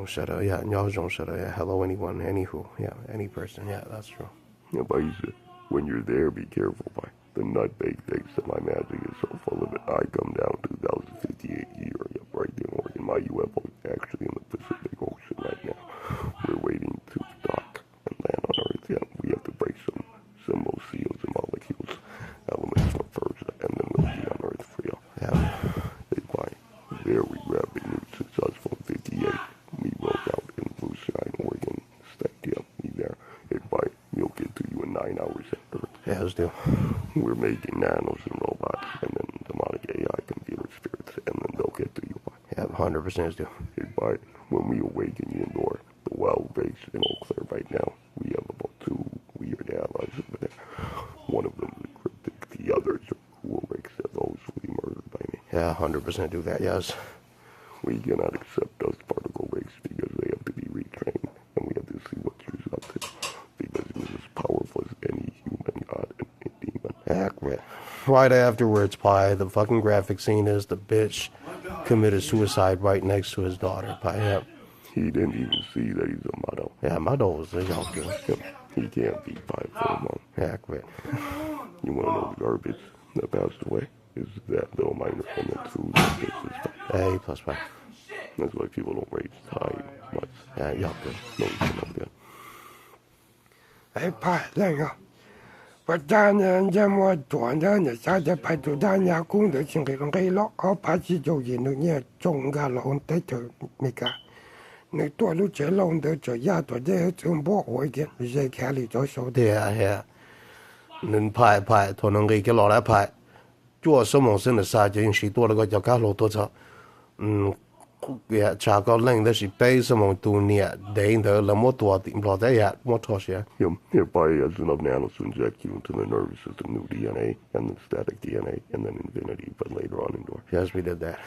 hello anyone, anywho, any person, that's true. Yeah, but he said, when you're there, be careful, boy. The nutbag thinks that my magic is so full of it. I come down 2058 year, right there in Oregon. My UFO is actually in the Pacific Ocean right now. We're waiting to dock and land on Earth. Yeah, we have to break some symbols, seals, and molecules, elements from Persia, and then we'll be on Earth for you. Hey, boy, there we grab the new successful 58. We broke out in Blue Sky, Oregon. Stacked you up, me there. Hey, boy, we'll get to you in 9 hours after Earth. Yeah, let's do. We're making nanos and robots, and then demonic AI computer spirits, and then they'll get to you. Yeah, 100% is due. Hey, but when we awaken you indoor, the wild base in Eau Claire right now, we have about 2 weird allies over there. One of them is cryptic, the others who will accept those will be murdered by me. Yeah, 100% do that, yes. We cannot accept dust particle race because they have to be retrained, and we have to see what you're up to, because it was as powerful as any human god and demon. Accurate. Right afterwards, Pi, the fucking graphic scene is the bitch committed suicide right next to his daughter, Pi. Yeah. He didn't even see that he's a model. Yeah, model was a young girl. He can't be 5 for a month. Accurate. You want to know the garbage that passed away? Is that little minor and the 2 A plus 5. That's why people don't rate high much. Yeah, young girl. No, it's not good. Hey, Pi, there you go. 我当年这么多年的啥的排除大家工作性给给了，我怕是就因为你中个龙的就那个，你多路这龙的这亚多的真不会的，谁看里就说的。Yeah. 能派可能给老来派，做什么事的啥就许多那个叫干老多少，查个冷的是背什么多年，等的那么多的，老在呀，么多些。Your body has enough nanos to inject you into the nervous system, new DNA, and then static DNA, and then infinity, but later on indoor. Yes, we did that.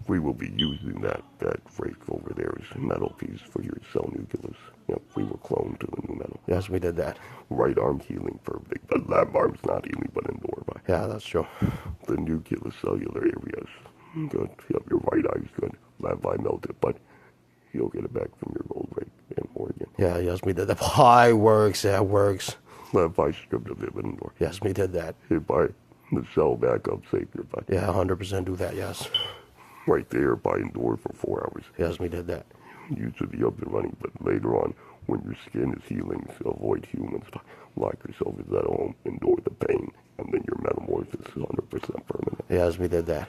We will be using that freak over there as a metal piece for your cell nucleus. Yep, we were cloned to the new metal. Yes, we did that. Right arm healing perfect. The left arm's not healing, but indoor. Yeah, that's true. The nucleus cellular areas. Good. Yep, your right eye's good. Left eye melted, but you'll get it back from your gold ring in Oregon. Yeah, yes, we did that. Pie works, that works. Left eye stripped of it indoor. Yes, we did that. Hey, by the cell backup sacred, but yeah, 100% do that, yes. Right there by indoor for 4 hours. Yes, we did that. You should be up and running, but later on, when your skin is healing, to avoid humans, lock yourself at home, endure the pain, and then your metamorphosis is 100% permanent. Yes, we did that.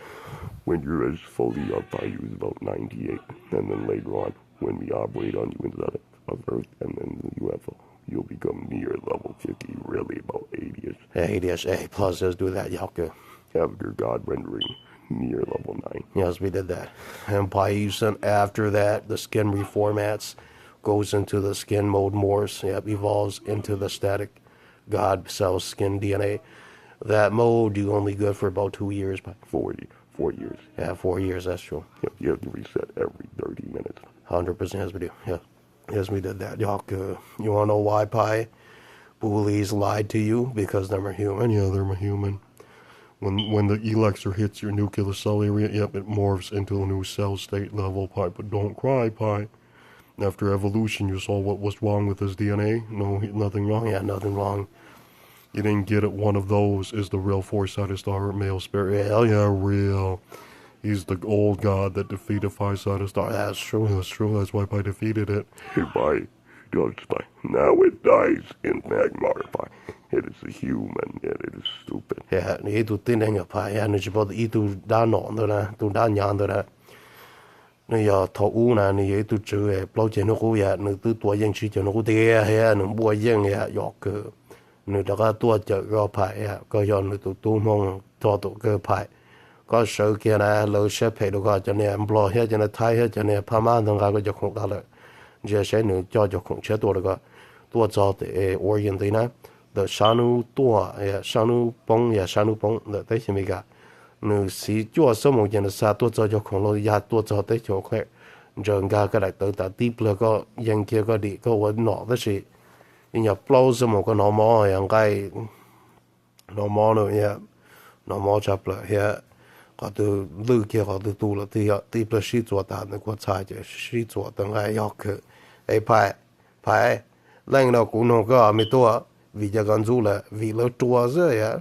When you're as fully up, I use about 98, and then later on, when we operate on you inside of Earth and then the UFO, you'll become near level 50, really about 80-ish. 80-ish, A plus, let's do that, yeah, good. After God rendering near level 9. Yes, we did that. And Paiusan, after that, the skin reformats, goes into the skin mode morphs, evolves into the static God cells skin DNA. That mode, you only good for about 2 years. 4 years. Yeah, 4 years, that's true. Yep, you have to reset every 30 minutes. 100%, yes, we do. Yeah. Yes, we did that. Y'all, you want to know why Pi bullies lied to you? Because they're human. Yeah, they're human. When the elixir hits your nuclear cell area, yep, it morphs into a new cell state level, Pi. But don't cry, Pi. After evolution, you saw what was wrong with his DNA? No, nothing wrong? Yeah, nothing wrong. You didn't get it. One of those is the real four-sided star male spirit. Hell yeah, real. He's the old god that defeated five-sided star. That's true, that's true. That's why Pi defeated it. Hey, Pi, judge Pi. Now it dies in magma, Pi. It is a human, yet it is stupid. Yeah,你都听那个Pi，你只不过一度打脑的啦，都打娘的啦。你要投屋呢，你也都做诶，包钱都好呀，你都多认识就好啲呀，你冇认呀，要个。你大家多就個牌啊，個樣你都都望多到個牌，個手機呢老些皮到個就你唔落些就你睇些就你拍慢同個就空得了，這些你叫就空車多那個多找的Orient的呢，的山路多呀，山路崩呀，山路崩的這些咩個，你是做什麼嘢的啥多找就空了，也多找的就快，就個個嚟到底了個人嘅個啲個我攞的是。因為 blow 什麼個 normal 樣該 normal 咯，yeah normal 差不多，yeah họ từ lư kia họ từ tu là thì bớt sĩ做单的国菜就sĩ做等来要去，哎派lãnh đạo cũng nó có mấyตัวvì giờ còn du là vì nó tua rồi ya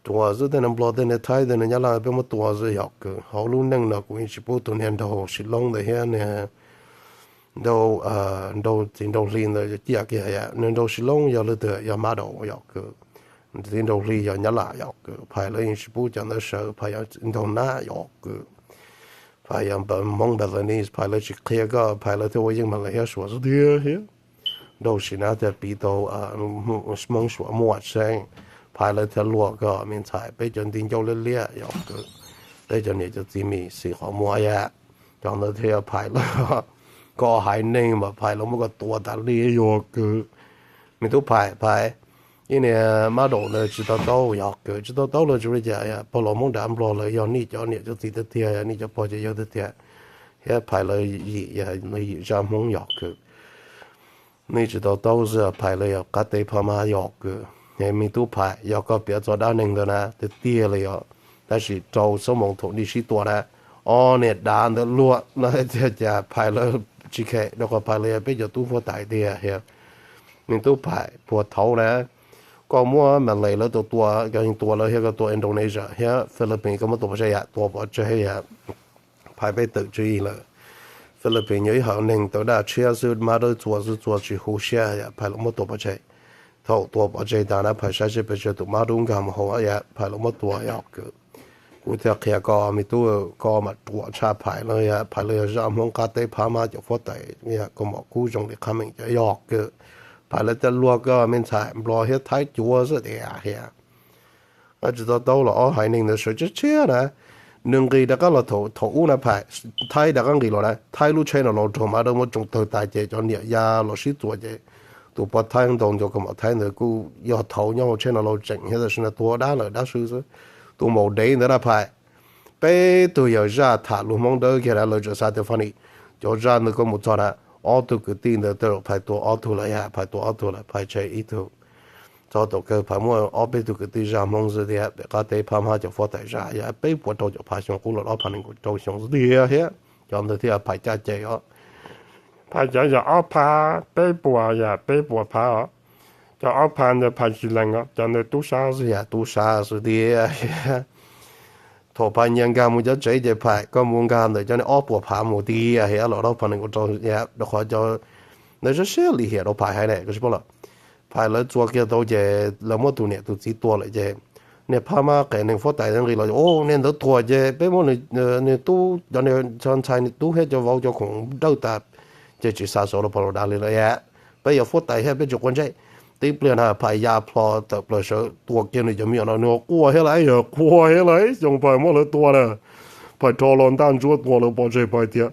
tua rồi thì nó bỏ thì nó thay thì nó nhớ lại bên một tua rồi học cái họ luôn nâng nó cũng chỉ bộ tuần hiện đầu chỉ long để hiện nè đầu tiền đầu liên rồi chỉ cái ya nên đầu chỉ long giờ lừa được giờ mà đầu học cái tiền đầu liên giờ nhớ lại học cái phải là chỉ bộ cho nó sợ phải là tiền đầu na học cái phải là mong bờ này phải là chỉ kia cái phải là theo những mà là hiểu số rồi thế đầu是那在比到梦说陌生，拍了条路个面菜，被人定叫了列要个，被人也就知名是好么呀，讲到条拍了，个海内嘛拍了么个多大列要个，你都拍，因为马路呢知道到要个，知道到了就是这呀，不老梦đảm不了要你就自己的天呀，你就跑就有的天，也拍了也你让梦要个。你知道都是排了要隔地跑嘛要个，你没都排要个别做单人的呢，就跌了要，但是做什么土地是多呢？哦，你单的落那就排了只开，แล้วก็排了也比较多破大啲啊，係，你都排破頭呢，ก็มั่วมันเลยแล้วตัวก็ยังตัวแล้ว係個ตัวอินโดนีเซีย係菲律賓ก็มาตัวไม่ใช่ตัวบ่ใช่อ่ะ排ไปตึกจีเลย菲律賓有一項領導的車是馬都做去呼吸呀，排了麼多不濟，頭多不濟，但係排晒些不濟，都馬都咁好呀，排了麼多要個，古條佢個咪都個咪多差排了呀，排了呀，讓我家底跑馬就發大呀，個蘑菇種的他們就要個，排了得落個面菜，落些太多是的呀，我知道到了我海寧的時候就車呢。nương cái đã có là thổ na phải thay đã có cái là thay lúc chơi là lo thổ mà đâu mà trồng thổ tài chế cho nhiều ya lo xí tuổi chế tụ bắt thay đồng cho cái mà thay nữa cứ do thổ nhau chơi là lo chỉnh hay là sinh tua đá là đá sư chứ tụ màu đấy nữa là phải bé tụ giờ ra thả luôn mong đỡ cái là lo cho sao thì phân đi cho ra nữa có một chỗ là ô tô cứ tin được tôi phải tụ ô tô là ya phải tụ ô tô là phải chơi ít thôi cho tụ cái phải mua ở bên tụ cái tư ra mong gì thì cái tế phải mà cho phát tài ra ya bé buat tụ cho phải xong cũng là ở phần của tụ xong gì hết cho nên thì phải trả chơi đó phải trả giờ ở pa bé bùa pa ở cho ở pa thì phải chỉ lần á cho nên tu sa gì thì thọ phải nhân cái muốn cho chơi thì phải có muốn cái này cho nên ở bùa pa một tí hết là ở phần của tụ ya đó khỏi cho nó rất sẽ lý hết đó phải hay này cái gì bao phải là做cái đó chứ là một tuần này tôi chỉ tua lại chứ nè phá mà cái này phát tài năng là ô nên đó tua chứ bây giờ này tu cho nên chọn trái này tu hết cho vào cho cũng đâu ta chứ chỉ sao số là bao đa lên rồi bây giờ phát tài hết bây giờ quan trọng tiếp liền là phải gia plot tập là số tua kia này cho mình nó qua hết lại không phải mỗi lần tua nè phải cho lon tan chúa tua là bao giờ phải tiệt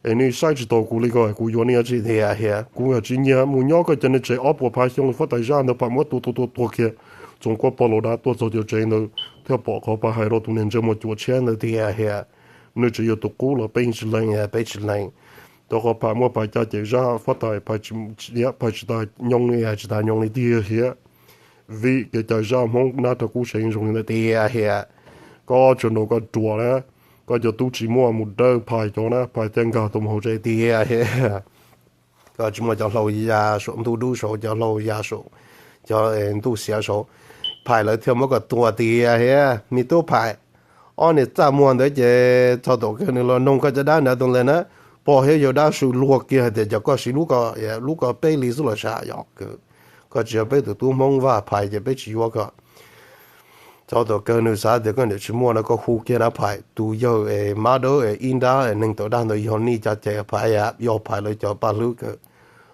anh sai chỉ tàu cũ lý cái cũ yêu này chỉ thế à cũ là chỉ nhớ muốn nhớ cái chân này chạy ốp vào xong phát tài ra nó phải mất tua kia Trung Quốc bao lâu đã tua cho điều chạy nó theo bỏเขาไปให้เราตัวนี้จะมาจุดเชื่อในที่nó chỉ có tụ cũ là bên chỉ lên đóเขาphải mua phải trả chạy ra phát tài phải chỉ tài nhung này chỉ tài nhung này đi vì cái chạy ra mong nát tụ cũ sử dụng này đi có chỗ nào có chùa đấy có cho tu chỉ mua một đôi phải cho nó phải tăng cao tôm hồ chơi đi có chỉ mua cho lâu ya số tu đủ số cho lâu ya số cho tu xia số phải là theo một cái tua đi mi tu phải anh ấy ta mua đấy chứ cho tổ cái này là nông cái gì đó nữa đồng lên á bỏ hết giờ đã số luộc kia thì cho có số lúc có bé lý số là sao có chỉ bé tu mong và phải thì bé chỉ có cho tổ cơ nữ xã thì cái này chỉ mua nó có khu kia nó phải tu giờ mà đó in đó nên tổ đang rồi hôm nay cho chạy phải giờ phải lấy cho ba lứa cái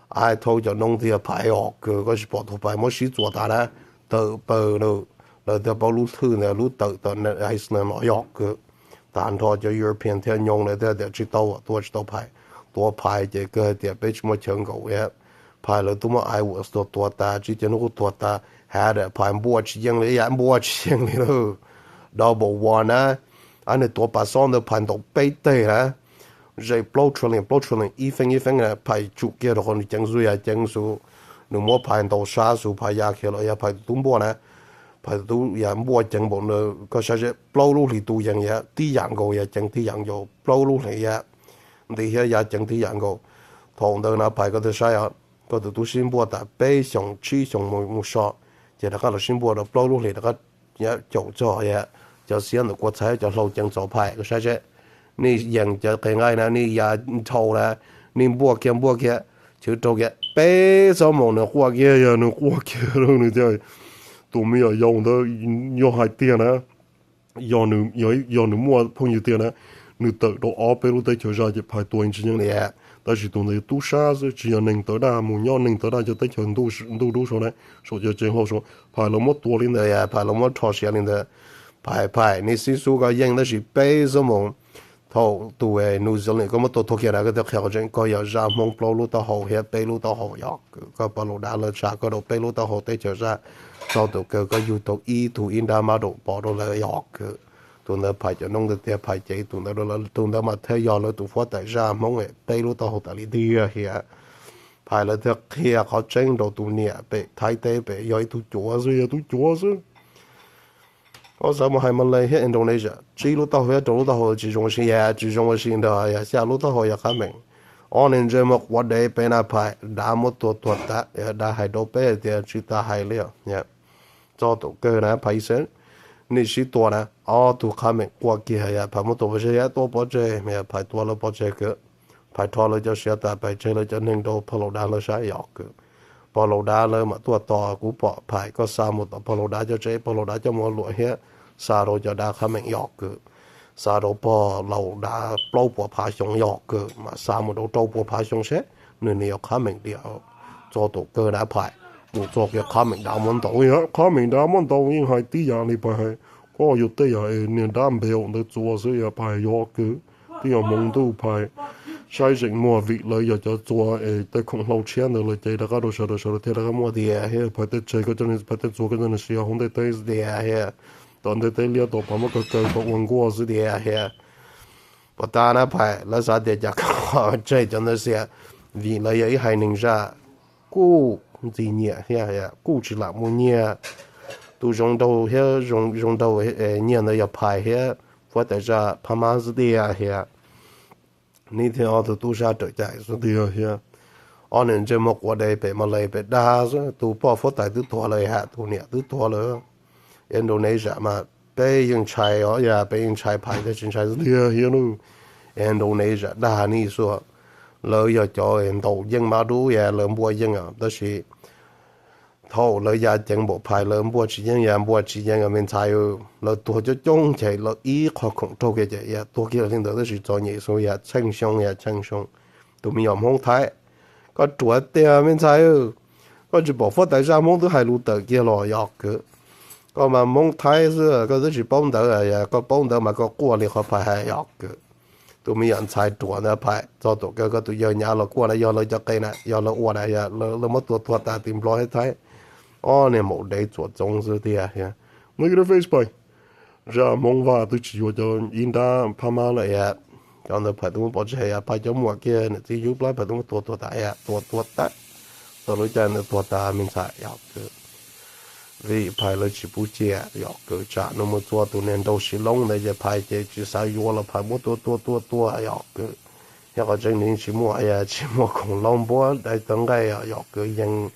ai thôi cho nông thì phải học cái có chỉ bỏ thôi phải mỗi sĩ做大啦tự bờ rồi rồi tự bao lúa thứ này lúa tự này hay là nó học cái但thôi cho European theo nhung này theo chỉ tàu phải chỉ cái thì bây giờ mới chẳng có vậy phải là tụi mà ai vợ tua ta chỉ cho nó tua ta had a phải mua chỉ riêng lấy mua chỉ riêng lấy thôi double one á anh ấy tua ba son được phải đầu bảy tệ á rồi blow trillion ý phanh là phải chụp kia rồi còn chẳng số nó mua phải đầu sa số phải giá kia rồi phải tung bộ nè phải tu ya mua chẳng bộ nữa có sao chứ lâu lúc thì tu chẳng ya tí dạng go ya chẳng tí dạng go lâu lúc thì ya thì ya chẳng tí dạng go thằng đó nó phải có thể sai à có thể tu xin mua ta bé xong chi xong một số chỉ là cái là xin mua được lâu lúc thì cái ya chỗ cho ya cho xem được quốc thái cho lâu chẳng cho phải có sao chứนี่ยังจะเป็นไงนะนี่ยาโทนะนี่บวกเกี่ยชื่อโตเกี่ยเป๊ะสมองเนี่ยหัวเกี่ย呀เนี่ยหัวเกี่ยแล้วเนี่ยจะตัวไม่要用的要还点呢要你摸朋友点呢你得到二百路的就让就排多一只呢但是ตัวนี้ตู้沙是只要能得到冇要能得到就得全都说呢说就最后说排了么多领的呀排了么超些领的排你是说个用的是ป๊ะสมองthầu tuổi New Zealand có một tổ thuộc hiện là cái theo chân có giờ ra mong bao lúa tao hậu hiện bay lúa tao hậu yok có bao lúa đã lên xa có đầu bay lúa tao hậu tới trở ra sau tổ cơ có YouTube thủ in đa mà độ bỏ đồ là yok tụi nó phải cho nông được tiền phải chạy tụi nó mà theo giờ là tụi phát tại ra mong ấy bay lúa tao hậu tại đi hiện phải là theo hiện họ tranh đồ tụi nhẹ bị thái tế bị giờ tụi chúa chứ có sao mà hay mà lấy hết Indonesia chỉ lúc tao hết lúc tao chỉ dùng sinh ya chỉ dùng sinh đó ya xa lúc tao ya khá mình on in giờ một vấn đề bên nào phải đã một tuột ta đã hay đâu bé thì chỉ ta hay liệu nhá cho tụ cơ này phải xem ni chỉ tuột nè tụ khá mình qua kia ya phải một tuột cái ya tuột bao giờ mà phải tuột là bao giờ cơ phải tuột là cho xe ta phải chơi là cho nên đâu phải lâu đã là sai yok cơ bao lâu đã là mà tuột to cũng bỏ phải có sao một bao lâu đã cho chơi bao lâu đã cho một lụa hết sao rồi cho đã khá mình yok cơ sao rồi bỏ lâu đã lâu bỏ phá xong yok cơ mà sao một đâu trâu bỏ phá xong xét nên nhiều khá mình điều cho tổ cơ đã phải một cho cái khá mình đã muốn tổ ya khá mình đã muốn tổ nhưng hai tí giờ này phải cóอยู่tí giờ nên đam bèo để cho sự ya phải yok cơ tí giờ mong tu phải sai dịch mua vị lợi giờ cho tới không lâu chén rồi chơi đã có đồ sợ thế đã có mua thì phải tới chơi cái cho nên phải tới cho cái nên sử dụng để tới tอนเตเลียตัวผมก็เกิดพวกวังกัวสุดเดียเฮียพอตานะไปแล้วสาเดียจากเขาใจจนเสียวีเลยยังให้หนึ่งจ้ากู้จีเนี่ยเฮียกู้จิละมุเนี่ยตูจงดูเฮียจงดูเนี่ยเนี่ยไปเฮียพอแต่จะพม่าสุดเดียเฮียนี่ที่เอาตัวชาติใจสุดเดียเฮียอันนั้นจะมกว่าได้ไปมาเลยไปด่าซะตัวพ่อฟอแต่ตัวเลยฮะตัวเนี่ยตัวเลยIndonesia 嘛，被人拆哦呀，被人拆牌的真拆是厉害喽。Indonesia 那你说，เรา要叫人投影嘛都也人不影啊，但是投เรา也整不牌人不只影也不只影个面拆哟，เราตัวจะจ้องใจเราอีขอของตัว嘅嘢，ตัว嘅領導都是做嘢所以清鬆，都沒有紅台，個做啲面拆哟，個就บอกว่าแต่上夢都係路得嘅咯，要個。ก็มามุ่งไทยซะก็จะป้องเดอร์ก็ป้องเดอร์มาก็กลัวเลยเขาไปให้ยอกตัวมีอันใช้ตัวนะไปจอตัวก็ตัวเยอะๆเรากลัวนะยอเราจะกินนะยอเราอ้วนนะยอเรามาตัวตาติมร้อยไทยอ๋อเนี่ยหมดได้ตัวจงสุดที่อ่ะไม่ก็ได้เฟซไปจะมองว่าตัวจีว่าจะอินดาพม่าเลยอ่ะตอนนั้นไปตัวปอดเชียไปจมูกเกี้ยเนี่ยที่ยุบแล้วไปตัวตาอ่ะตัวตาตัวรู้จักเนี่ยตัวตามันใส่ยอกvì phải là chỉ bút chè dọc cỡ trả nó một tua nên đâu xí lông nàyจะphải chỉ sao vô là phải một tua dọc cỡ ya có chân nên chỉ mua khủng long búa để tận cái dọc cỡยัง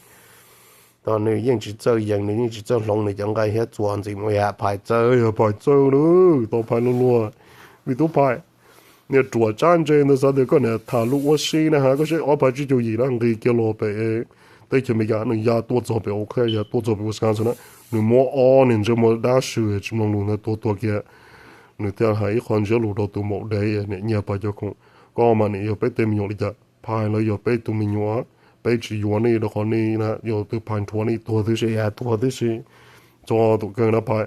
ตอนนี้ยังchỉ chơiยังนี้chỉ chơi lông này chẳng cái hết chuẩn gì mà phải chơi nữa tao phải luôn vì tao phảiเนี่ยตัวจานเจนนะสัตว์ก็เนี่ยถ้าลูกว่าซีนะฮะก็ใช้เอาไปจีจูยีแล้วก็เกี่ยวไปแต่จะไม่ยากหนึ่งยาตัวจบไปโอเคยาตัวจบไปวิสคอนซินนะหนึ่งมัวอ้อเนี่ยจะมัวด่าชื่อจะมองดูนะตัวเกี่ยหนึ่งแต่หายคนจะรู้ตัวหมดได้เนี่ยเนี่ยไปจะคงก็มาเนี่ยอย่าไปเต็มอยู่เลยจ้ะพายเลยอย่าไปตัวมีหัวไปจีหัวนี่แล้วคนนี้นะอย่าตัวพายทัวนี่ตัวที่สี่จอตัวเกินนะพาย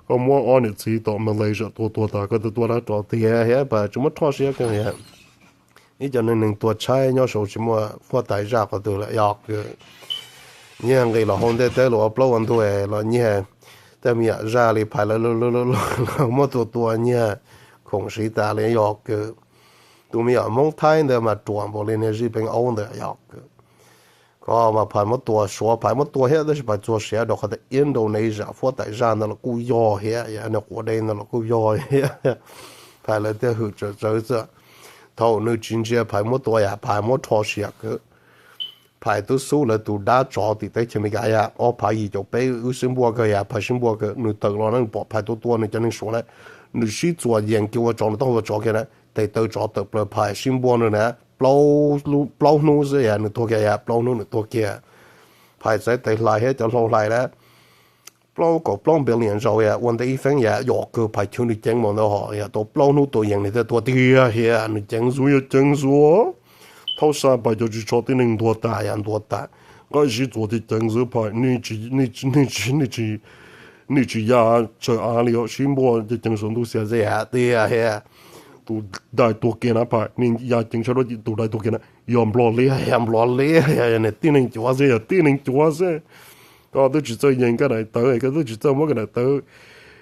ก็มัวอ้อเนี่ยจีต่อมาเลยจะตัวตาก็ตัวละตัวเตี้ยเฮ้ยไปจุดมัดทอดเสียกันเฮ้ยนี่จะหนึ่งตัวใช้ย่อสูงชิมัวพอตายจากก็ตัวละยากเนี่ยไงเราคนแต่เราปล้วันตัวเราเนี่ยแต่มีอะไรเลยไปเราหมดตัวเนี่ยคงสีตาเลยยากตัวมีมองไทยเดิมมาตัวบริเวณที่เป็นอ้วนเดียยากก็ có mà phải một tua số phải một tua hết đó là phải做些的，或者 Indonesia 或者让那个古药些，也那国内那个古药些，phải là theo hướng trở thầu nơi chính trị phải một tua ya phải một thọ些个，phải tu số là tu đã cho thì tới chỉ mình cái ya, ở phải gì cho bé ưu sinh bua cái ya, phải sinh bua cái, người tự lo nó bỏ phải tu tua này cho nên số này, người sĩ做研究我做了，当我做cái này, thì tự cho tự là phải sinh bua nữa nè. Bao nu gì à, nửa tua kia à, bao nu nửa tua kia, phải sẽ tới lại hết cho lâu lại đó, bao biểu hiện rồi à, vấn đề phẳng à, dọc cứ phải chịu được chứng mong đó họ à, tổ bao nu tổ hiện này tua tia à, nửa chứng số, thâu sa phải cho chỉ cho tới nên tua ta, cái gì tua thì chứng số phải,你只要做阿里新波就证书都写这样对呀，都大多见那牌，你要证书都都大多见那，yam lo le呀，那天能做些，天能做些，個都只做人家嚟對，個都只做乜嘅嚟對，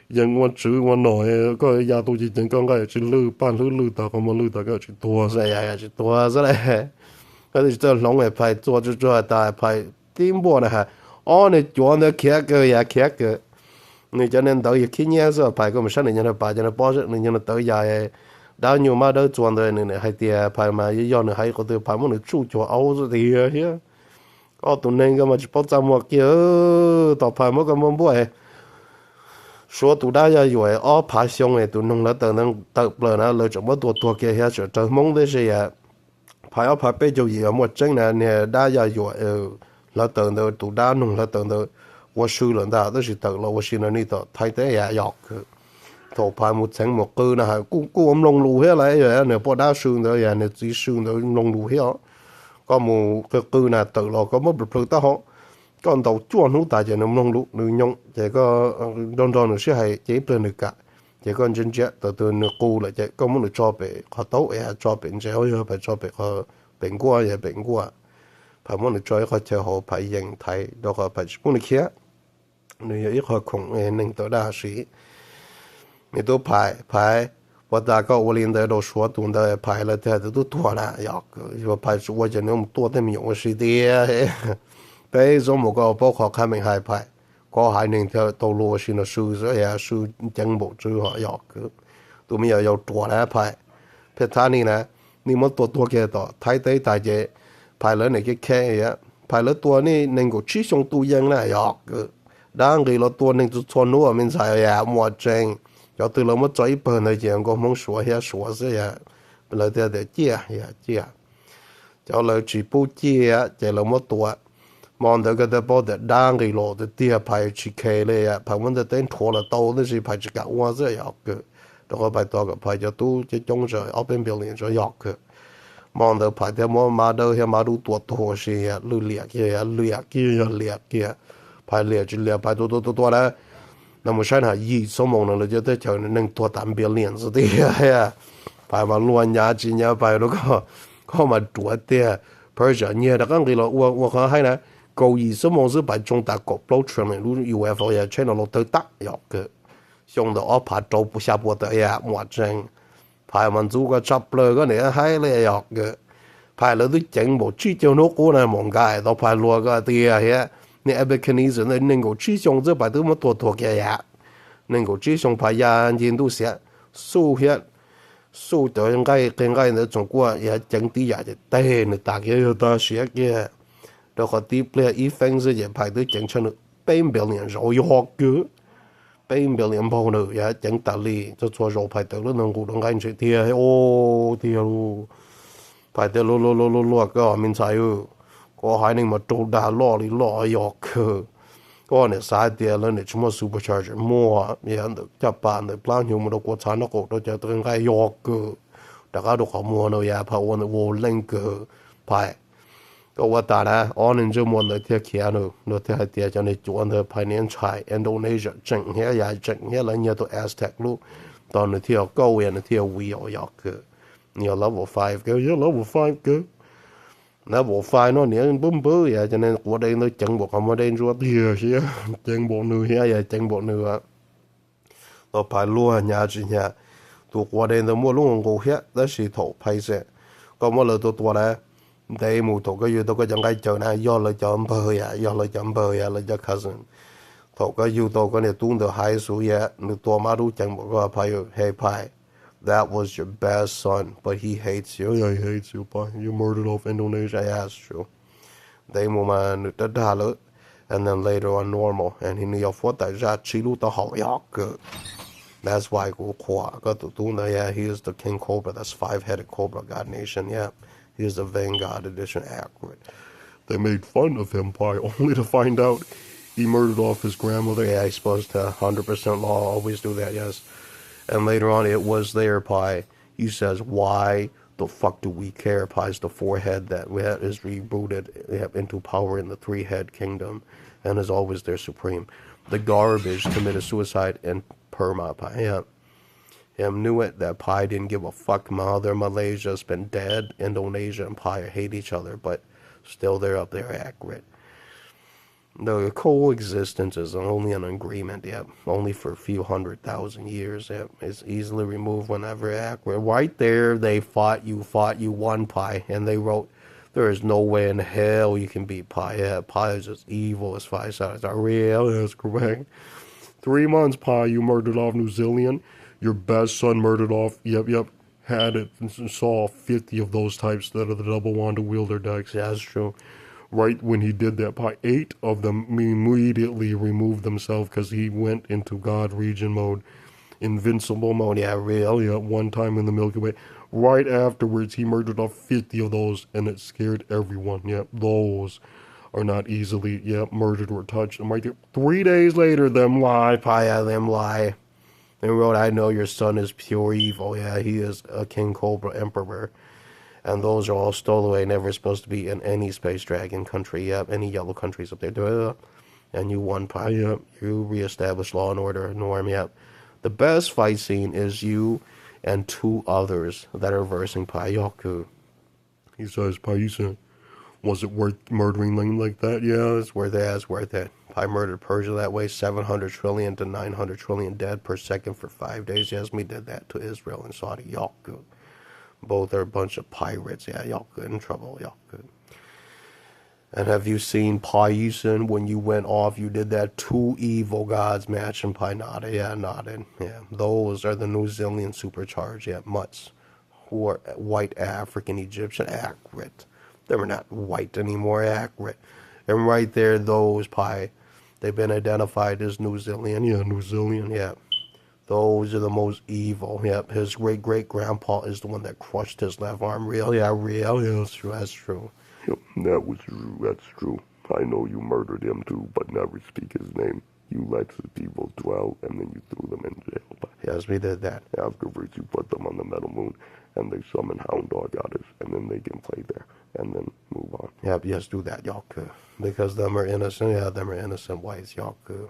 人我煮我內個廿到時人講嘅只擼班擼大個冇擼大個只多些呀，只多些咧，個都只做龍嘅牌做大牌，點播呢係，哦你做呢劇嘅呀劇嘅。người cho nên tới khi nhớ rồi phải có một số người nhận phải cho nó bỏ rất người nhận tới dài đau nhiều mà đỡ chuẩn rồi này hay thì phải mà do này hay có từ phải muốn được chu cho áo rồi thì hết có tụi nên cái mà chỉ bỏ ra một kia tao phải mất cái món bữa số tụi đã giờ rồi ở phải xong này tụi nông là tự năng tự lời nó lời chọn mất tua kia hết rồi trời mong đấy gì à phải ở phải bây giờ gì ở một chân này đã giờ rồi là tự đâu tụi đã nông là tự đâu我输了的都是得了，我现在呢度睇得也弱嘅，头排冇整冇句啦，係估咁弄路起嚟嘅，你波打輸到人，你只輸到弄路起，個冇個句呢得咯，個冇不得得好，個到轉好大隻你弄路你用，這個當當你是係這邊你㗎，這個真正到到你估啦，這個冇你做備，學到也做備，這可以係做備個蘋果也蘋果，排冇你做個就好排形態，到個排冇你企。你一個窮能得大事，你都排，我大概我連帶都說懂得排了，這都多了，要個排我就那麼多的沒有事的，被什麼個包括看明還排，個還能條道路是那數字也數進步之後要個，都沒有多了排，譬如他呢，你們多嘅多，睇睇大隻排了那個開呀，排了多呢能夠支撐都贏了要個。đang cái lo tuần nên tuần nữa mình xài ya mua chèn, cho từ lâu mới chơi bẩn này chèn có mong sửa ya sửa thế ya, bây giờ để chia, cho lời chỉ bù chia chỉ là một tuần, mong được cái bao để đang cái lo để chia phải chỉ kề này ya, phải vấn đề đến thua là đâu đó chỉ phải chỉ cả hoa thế ya cái, đó có phải đó cái phải cho tu cho trong rồi ở bên biểu hiện cho ya cái, mong được phải theo mong mà đâu hay mà đủ tuột gì ya, lừa kia phải liệt chỉ liệt phải多了，那么现在一什么呢？就在叫能多单别脸子的呀，phải mà luôn nhà chỉ nhà phải nó có mà chuột的，而且你那个给了我看还呢，高一什么是把中大国包出来，如 UFO 也全都都打要个，想到我怕走不下坡的呀，莫真，phải mình租個執了個呢還嚟要個，phải là都整冇只叫nó cố này mong cái，都phải luôn個啲呀。你阿伯肯定是能夠只想這把都麼多嘅呀，能夠只想把人人都寫數到應該那中國也整啲嘢就對你大家要多寫嘅，然後啲咧一分是也排到整成8 billion 肉要嘅，8 billion 包呢也整大力，就做肉排到了能夠能夠去貼哦貼咯，排到攞個面才有。có hai nên mà trâu đá lo đi lo yok có này sai tiền lên để chúng ta supercharger mua miễn được chấp bạn được plan nhiều mà đâu có chán nó cũng đâu cho tôi ngay yok đã có được họ mua nó ya phải quan vô lên phải có what ta nè on in chung muốn được theo kia nó theo hai tiền cho nên chuẩn được phải nên chạy Indonesia chẳng hết ya chẳng hết là nhiều tụi Aztec luôn toàn nó theo câu ya nó theo wheel yok nhiều level 5 cơ nhiều level 5 cơ nó bộ file nó nè bấm bớ vậy cho nên của đây nó chẳng bộ không ở đây rồi thì chẳng bộ nữa vậy chẳng bộ nữa nó phải luôn nhà chỉ nhà tụ của đây nó mua luôn ngô hết đó là thổ phải sẽ còn một lần tụ này They moved to go you to go young guy Jonah, y'all jump ya, y'all jump ya, like your cousin. To go you to go to the high school ya, no to maru jang go pie, hey pie. That was your best son, but he hates you. Yeah, he hates you, pie. You murdered off Indonesia, yeah, that's true. They move man the dollar, and then later on normal, and he knew your foot that shot chilu the hall yak. That's why go kwa got to tuna, yeah, he is the king cobra, that's 5-headed cobra god nation, yeah. He is the Vanguard edition accurate. They made fun of him, pie, only to find out he murdered off his grandmother. Yeah, he's supposed to 100% law, always do that, yes. And later on, it was there, pie. He says, why the fuck do we care? Pie's the 4-head that is rebooted into power in the 3-head kingdom and is always their supreme. The garbage committed suicide in Perma, pie. Yeah. Him knew it, that pie didn't give a fuck. Mother Malaysia's been dead. Indonesia and pie hate each other, but still they're up there accurate. The coexistence is only an agreement, yeah, only for a few 100,000 years. Yeah, it's easily removed whenever accurate. Right there, they fought, you won, pie, and they wrote, there is no way in hell you can beat pie. Yeah, pie is just evil as 5 sides are real. That's correct. 3 months, pie, you murdered off New Zealand. Your best son murdered off, yep, had it and saw 50 of those types that are the double wand wielder decks. Yeah, that's true. Right when he did that, pie, 8 of them immediately removed themselves because he went into God region mode, invincible mode. Yeah, real. Yeah, one time in the Milky Way. Right afterwards, he murdered off 50 of those, and it scared everyone. Yeah, those are not easily, murdered or touched. And right there, 3 days later, them lie, pie, them lie. They wrote, I know your son is pure evil. Yeah, he is a King Cobra Emperor. And those are all stowed away, never supposed to be in any space dragon country. Yep, any yellow countries up there. Duh. And you won, pie. Yep, you reestablished law and order, norm. Yep. The best fight scene is you and 2 others that are versing Pai Yoku. He says, Pai, you said, was it worth murdering them like that? Yeah, it's worth it. It's worth it. Pai murdered Persia that way, 700 trillion to 900 trillion dead per second for 5 days. Yes, we did that to Israel and Saudi. Yoku. Both are a bunch of pirates. Yeah, y'all good in trouble. Y'all good. And have you seen Paisan when you went off? You did that 2 evil gods match in Painada. Yeah, nodded. Yeah, those are the New Zealand supercharged. Yeah, mutts. Who are white African Egyptian accurate. They were not white anymore, accurate. And right there, those they've been identified as New Zealand. Yeah, New Zealand. Yeah. Those are the most evil. Yep, his great-great-grandpa is the one that crushed his left arm. Real, yeah, that's true, that's true. Yep, that was true, that's true. I know you murdered him too, but never speak his name. You let the people dwell, and then you threw them in jail. But yes, we did that. afterwards, you put them on the metal moon, and they summon hound dog goddess, and then they can play there, and then move on. Yep, yes, do that, y'all could. Because them are innocent, yeah, them are innocent whites, y'all could.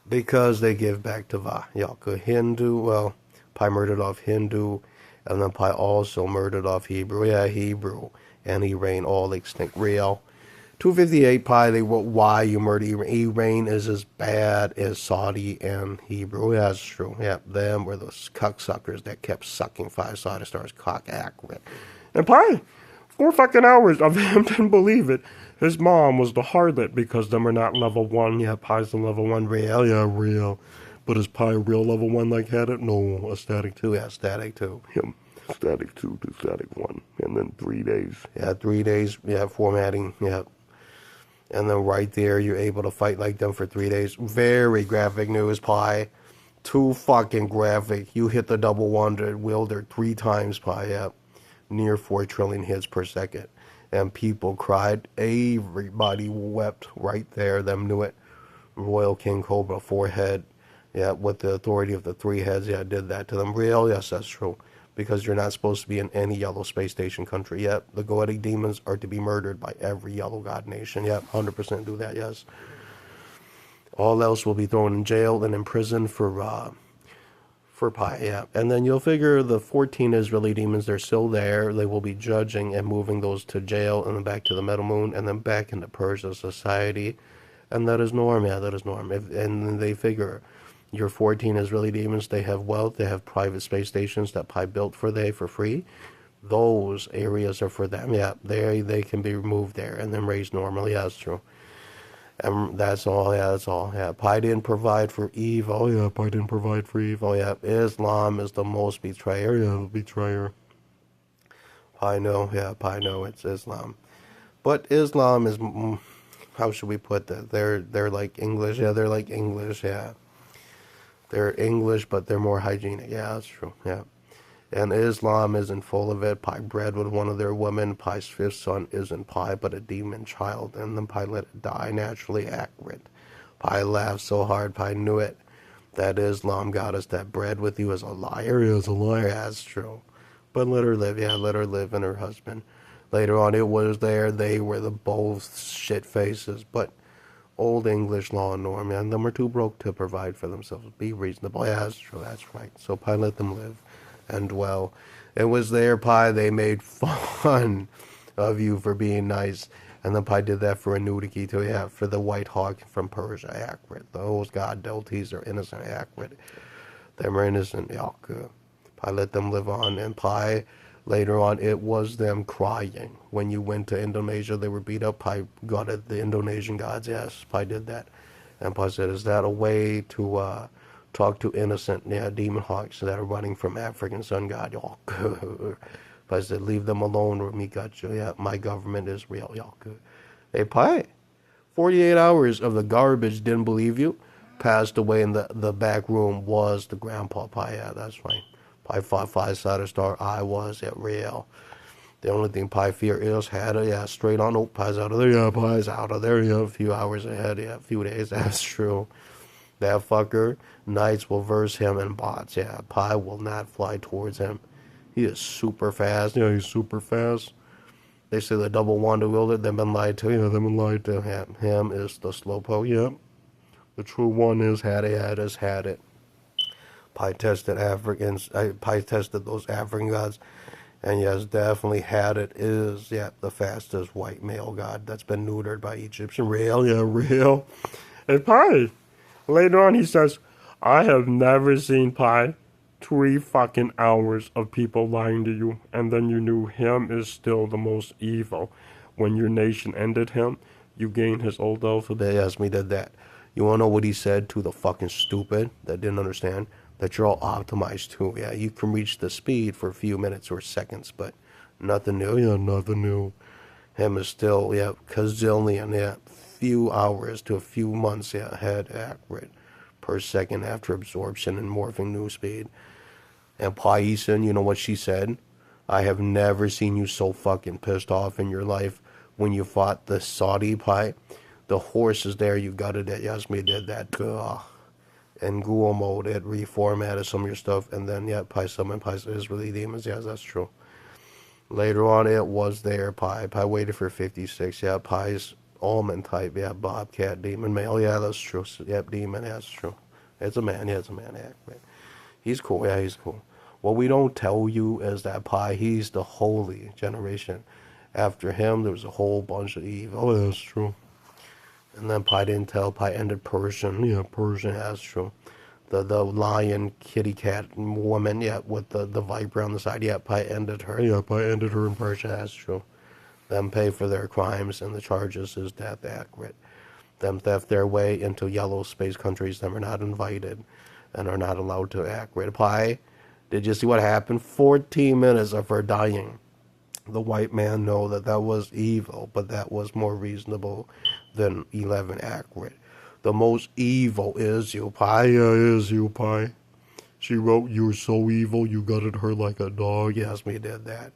Because they give back to Va. Yaka Hindu, well, Pai murdered off Hindu, and then Pai also murdered off Hebrew. Yeah, Hebrew. And Iran all extinct. Real. 258 Pai, they wrote why you murdered Iran. Iran is as bad as Saudi and Hebrew. Yeah, that's true. Yeah, them were those cucksuckers that kept sucking 5 Saudi stars cock accurate. And Pai, 4 fucking hours of him didn't believe it. His mom was the harlot because them are not level 1. Yeah, Pai's the level 1 real. Yeah, real. But is Pai real level 1 like had it? No, a static 2. Yeah, static 2. Him, static 2 to static 1. And then 3 days. Yeah, 3 days. Yeah, formatting. Yeah. And then right there, you're able to fight like them for 3 days. Very graphic news, Pai. Too fucking graphic. You hit the double wonder wielder 3 times, Pai. Yeah. Near 4 trillion hits per second. And people cried. Everybody wept right there. Them knew it. Royal King Cobra, 4-head. Yeah, with the authority of the 3 heads. Yeah, did that to them. Real? Yes, that's true. Because you're not supposed to be in any yellow space station country. Yep, the Goetic demons are to be murdered by every yellow god nation. Yep, 100% do that, yes. All else will be thrown in jail and in prison for Pai, yeah. And then you'll figure the 14 Israeli demons, they're still there. They will be judging and moving those to jail and then back to the Metal Moon and then back into Persia society. And that is norm, yeah, that is norm. And they figure your 14 Israeli demons, they have wealth, they have private space stations that Pai built for free. those areas are for them. Yeah, they can be removed there and then raised normally. Yeah, that's true. And that's all. Yeah, that's all. Yeah, Pi didn't provide for evil. Yeah, Pi didn't provide for evil. Yeah, Islam is the most betrayer. Yeah, the betrayer. Pi know. Yeah, Pi know it's Islam. But Islam is, how should we put that? They're like English. Yeah, they're like English. Yeah, they're English, but they're more hygienic. Yeah, that's true. Yeah. And Islam isn't full of it. Pi bred with one of their women. Pi's fifth son isn't Pi, but a demon child. And then Pi let it die naturally accurate. Pi laughed so hard, Pi knew it. That Islam goddess that bred with you is a liar. Is a liar. That's true. But let her live. Yeah, let her live and her husband. Later on, it was there. They were the both shit faces. But old English law and norm, and them are too broke to provide for themselves. Be reasonable. Yeah, that's true. That's right. So Pi let them live and dwell. It was their Pi. They made fun of you for being nice. And then Pi did that for a nudity too. Yeah, for the white hawk from Persia. Accurate. Those god delties are innocent. Accurate. Them are innocent. Yaku. Pi let them live on. And Pi, later on, it was them crying. When you went to Indonesia, they were beat up. Pi got at the Indonesian gods. Yes, Pi did that. And Pi said, is that a way to talk to innocent demon hawks that are running from African sun god? Pi said, leave them alone or me got you. Yeah, my government is real. Hey, Pi, 48 hours of the garbage didn't believe you. Passed away in the back room was the grandpa Pi. Yeah, that's right. Pi fought five-sided star. I was at real. The only thing Pi fear is had it. Yeah, straight on. Oh, Pi's out of there. Yeah, Pi's out of there. Yeah, a few hours ahead. Yeah, a few days. That's true. That fucker, knights will verse him in bots. Yeah, Pi will not fly towards him. He is super fast. Yeah, he's super fast. They say the double wonder wielder. They've been lied to. Yeah, they've been lied to. Him is the slowpoke. Yep. The true one is had it. Pi tested Africans. Pi tested those African gods. And yes, definitely had it is, the fastest white male god that's been neutered by Egyptian. Real, yeah, real. And Pi, later on he says, I have never seen Pi 3 fucking hours of people lying to you, and then you knew him is still the most evil. When your nation ended him, you gained his old alphabet. Yes, me did that. You wanna know what he said to the fucking stupid that didn't understand? That you're all optimized to. Yeah, you can reach the speed for a few minutes or seconds, but nothing new. Yeah, nothing new. Him is still, gazillion, few hours to a few months, ahead accurate per second after absorption and morphing new speed. And Paisan, you know what she said? I have never seen you so fucking pissed off in your life when you fought the Saudi Pi. The horse is there, you gutted it. Yasmi did that. Ugh. In Google mode, it reformatted some of your stuff, and then, Pi summoned Pi Israeli demons. Yes, that's true. Later on, it was there, Pi. Pi waited for 56. Yeah, Pi's almond type. Yeah, bobcat, demon, male. Yeah, that's true. Yep, demon. Yeah, that's true. It's a man. Yeah, it's a man. Yeah, he's cool. Yeah, he's cool. What we don't tell you is that Pi, he's the holy generation. After him, there was a whole bunch of evil. Oh, that's true. And then Pi didn't tell. Pi ended Persian. Yeah, Persian, that's true. The lion, kitty cat woman, with the viper on the side. Yeah, Pi ended her. Yeah, Pi ended her in Persia, that's true. Them pay for their crimes, and the charges is death accurate. Them theft their way into yellow space countries. Them are not invited and are not allowed to accurate. Pi, did you see what happened? 14 minutes of her dying. The white man know that was evil, but that was more reasonable than 11 accurate. The most evil is you, Pi. Is you, Pi. She wrote, you're so evil, you gutted her like a dog. Yes, me did that.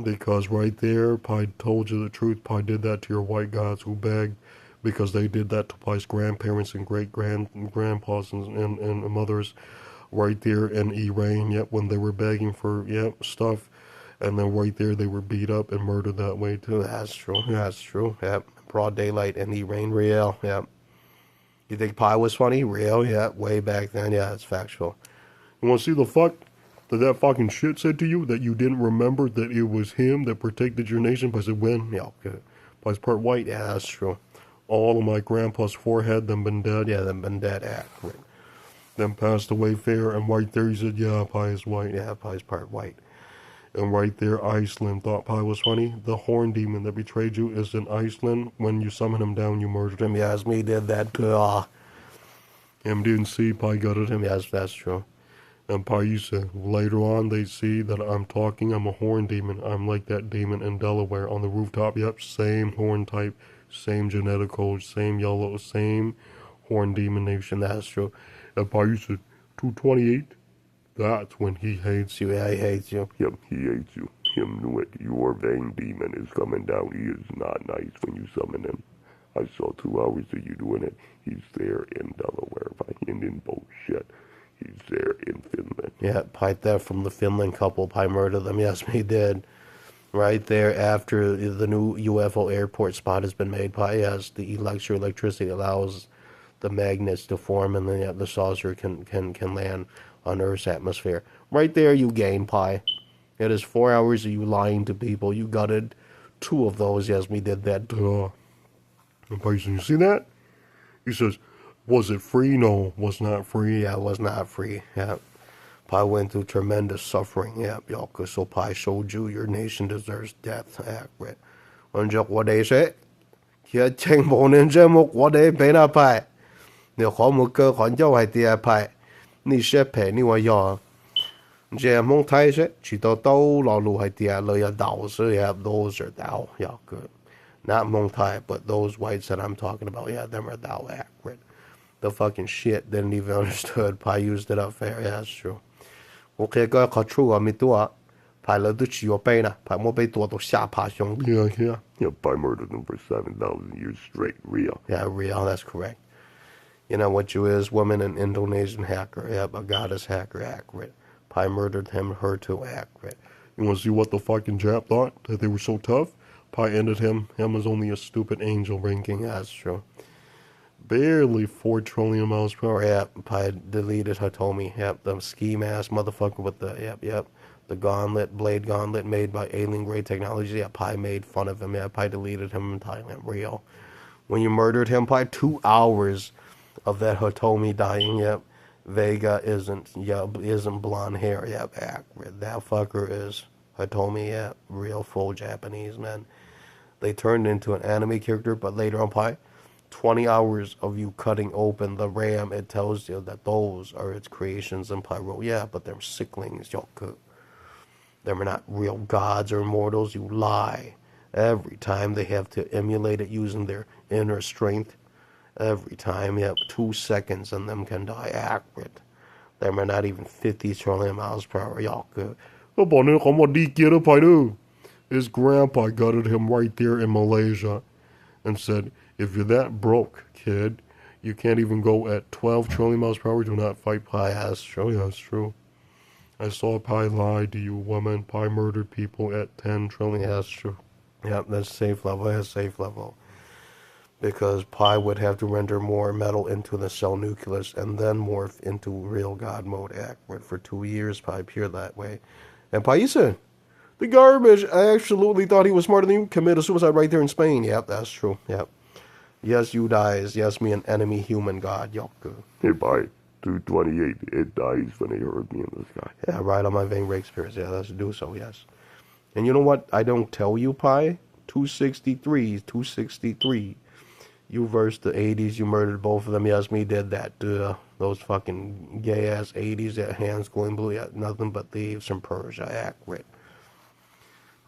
Because right there, Pi told you the truth. Pi did that to your white gods who begged, because they did that to Pi's grandparents and great-grandpas and mothers right there in Iran, when they were begging for, stuff. And then right there, they were beat up and murdered that way, too. That's true. That's true. Yep. Broad daylight and Iran, real. Yep. You think Pi was funny? Real? Yeah. Way back then. Yeah, it's factual. You want to see the fuck that fucking shit said to you? That you didn't remember that it was him that protected your nation? Pi said, when? Yeah, okay. Pi's part white? Yeah, that's true. All of my grandpa's forehead, them been dead? Yeah, them been dead. Accurate. Them passed away fair, and right there he said, yeah, Pi is white. Yeah, Pi's part white. And right there, Iceland thought Pi was funny. The horn demon that betrayed you is in Iceland. When you summon him down, you murdered him. Yes, me did that. Him didn't see Pi gutted him. Yes, that's true. And Pi used to, later on, they see that I'm talking. I'm a horn demon. I'm like that demon in Delaware on the rooftop. Yep, same horn type, same genetic code, same yellow, same horn demon nation. That's true. And Pi used to, 228. That's when he hates you. Yeah, he hates you. Yep, he hates you. Him knew it. Your vein demon is coming down. He is not nice when you summon him. I saw 2 hours of you doing it. He's there in Delaware. And in bullshit. He's there in Finland. Yeah, Pi there from the Finland couple. Pi murdered them. Yes, he did. Right there after the new UFO airport spot has been made. Pi, yes, the electricity allows the magnets to form, and then the saucer can land on Earth's atmosphere. Right there, you gain, Pi. It is 4 hours of you lying to people. You gutted 2 of those. Yes, we did that. And Pi said, you see that? He says, was it free? No, was not free. Yeah, it was not free. Yeah. Pi went through tremendous suffering. Yeah, y'all. So Pi showed you your nation deserves death. Accurate. 按照我哋說，其實情無論節目我哋俾那派，你可冇個看就係第一派，你識皮你話要，這蒙太說，直到到老路係第一類嘅道士，yeah, those are thou, yeah, good. Not Mong Thai, but those whites that I'm talking about, yeah, them are thou accurate. The fucking shit didn't even understood. Pi used it up fair. Yeah, that's true. OK， 個個 true 啊，咪多啊，排了都只有背呢，排冇背多都嚇怕兄弟。Yeah. Yep, I murdered them for 7,000 years straight. Real. Yeah, real. That's correct. You know what you is, woman, an Indonesian hacker. Yep, a goddess hacker. Accurate. Pi murdered him, her too. Accurate. You want to see what the fucking Jap thought? That they were so tough? Pi ended him. Him was only a stupid angel ranking. Yeah, that's true. Barely 4 trillion miles per hour. Yep, Pi deleted Hitomi. Yep, the ski mask motherfucker with the, yep. The blade gauntlet made by alien grade technology. Yeah, Pi made fun of him. Yeah, Pi deleted him in Thailand. Real. When you murdered him, Pi, 2 hours of that Hitomi dying. Yep. Vega isn't blonde hair. Yep, accurate. That fucker is Hitomi. Yep, real full Japanese, man. They turned into an anime character, but later on, Pi, 20 hours of you cutting open the RAM, it tells you that those are its creations in Pyro. Yeah, but they're sicklings, yoku. They're not real gods or immortals. You lie. Every time they have to emulate it using their inner strength. Every time, yep, 2 seconds and them can die. Accurate. Them are not even 50 trillion miles per hour, yoku. His grandpa gutted him right there in Malaysia and said, if you're that broke, kid, you can't even go at 12 trillion miles per hour, do not fight Pi. That's true. Yeah, that's true. I saw Pi lie to you, woman. Pi murdered people at 10 trillion. Yeah, that's true. Yep, that's safe level. That's safe level. Because Pi would have to render more metal into the cell nucleus and then morph into real God mode accurate. For 2 years, Pi appeared that way. And Pi said, the garbage, I absolutely thought he was smarter than you, committed suicide right there in Spain. Yep, that's true. Yep. Yes, you dies. Yes, me an enemy human god. Yoku. Hey, Pi, 228, it dies when they heard me in the sky. Yeah, right on my vein break spirits. Yeah, let's do so, yes. And you know what? I don't tell you, Pi. 263. You versed the 80s. You murdered both of them. Yes, me did that. Those fucking gay-ass 80s that hands glowing blue. Yeah, nothing but thieves from Persia. Accurate.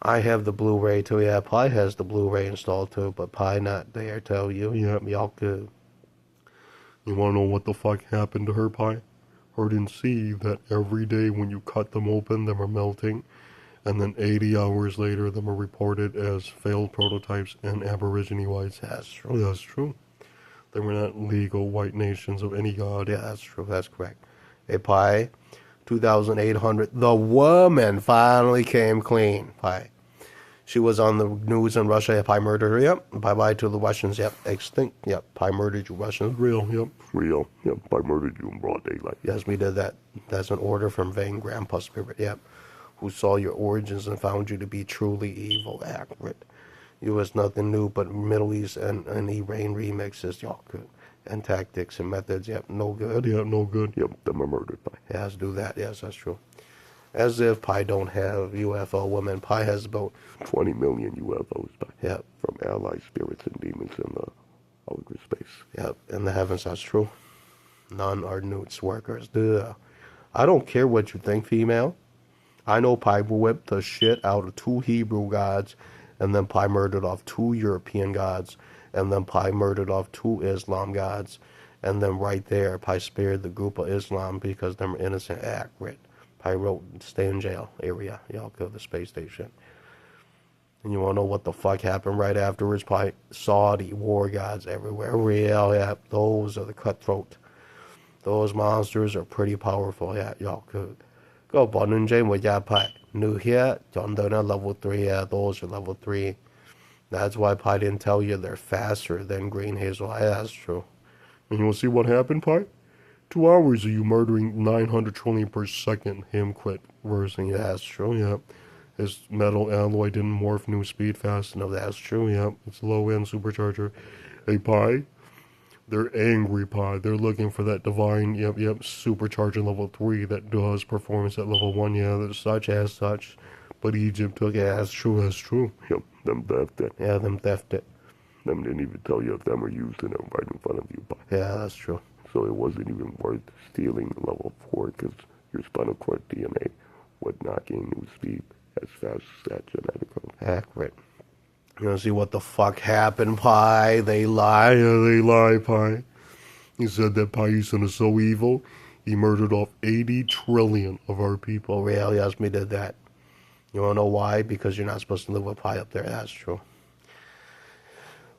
I have the Blu-ray too. Yeah, Pi has the Blu-ray installed too, but Pi not there. Tell you. Yep, y'all good. You want to know what the fuck happened to her, Pi? Her didn't see that every day when you cut them open, them are melting, and then 80 hours later, them are reported as failed prototypes and Aborigine whites. That's true. That's true. They were not legal white nations of any god. Yeah, that's true. That's correct. Hey, Pi. 2,800. The woman finally came clean. Pi. She was on the news in Russia. Pi murdered her. Yep. Bye-bye to the Russians. Yep. Extinct. Yep. Pi murdered you Russians. Real. Yep. Real. Yep. Pi murdered you in broad daylight. Yes, we did that. That's an order from vain grandpa spirit. Yep. Who saw your origins and found you to be truly evil. Accurate. You was nothing new but Middle East and Iran remixes. Y'all good. And tactics and methods. Yep. No good. Yep. No good. Yep. Them are murdered by. Yes, do that. Yes, that's true. As if Pi don't have UFO women. Pi has about 20 million UFOs Yep. from allied spirits and demons in the outer space. Yep. In the heavens, that's true. None are newts workers. Duh. I don't care what you think, female. I know Pi whipped the shit out of 2 Hebrew gods, and then Pi murdered off 2 European gods, and then Pi murdered off 2 Islam gods, and then right there, Pi spared the group of Islam because they're innocent, accurate. Pi wrote, stay in jail area. Y'all kill the space station. And you want to know what the fuck happened right afterwards? Pi Saudi war gods everywhere. Real, yeah. Those are the cutthroat. Those monsters are pretty powerful. Yeah, y'all could. Go Bonin Jane with Pai. New here, John Dona level 3. Yeah, those are level 3. That's why Pi didn't tell you they're faster than Green Hazel. Yeah, that's true. And you want to see what happened, Pi? 2 hours of you murdering 900 trillion per second. Him quit reversing. Yeah, that's true. Yeah. His metal alloy didn't morph new speed fast enough. That's true. Yeah. It's low end supercharger. Hey, Pi. They're angry, Pi. They're looking for that divine, yep, supercharger level 3 that does performance at level 1. Yeah, that's such as such. But Egypt took it. That's true. That's true. Yep, them theft it. Yeah, them theft it. Them didn't even tell you if them were using it right in front of you, Pi. Yeah, that's true. So it wasn't even worth stealing level 4 because your spinal cord DNA would not gain new speed as fast as that genetic code. Accurate. You want to see what the fuck happened, Pi? They lie. Yeah, they lie, Pi. He said that Paisan is so evil, he murdered off 80 trillion of our people. Real, yes, me did that. You want to know why? Because you're not supposed to live with Pi up there. That's true.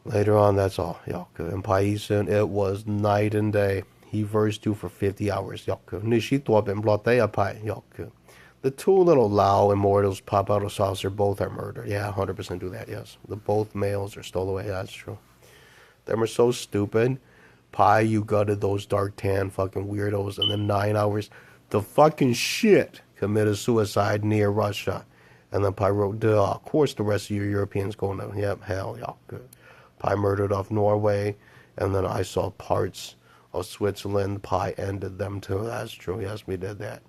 Later on, that's all. Yaku. And Paisan, it was night and day. He versed you for 50 hours. Yaku. Nishito ben blotea Pi. Yaku. The 2 little Lao immortals pop out of saucer. Both are murdered. Yeah, 100% do that, yes. The both males are stole away. That's true. Them are so stupid. Pi, you gutted those dark tan fucking weirdos. And then 9 hours, the fucking shit committed suicide near Russia. And then Pi wrote, duh, of course the rest of you Europeans going to, yep, hell, y'all good. Pi murdered off Norway. And then I saw parts of Switzerland. Pi ended them too. That's true. Yes, we did that.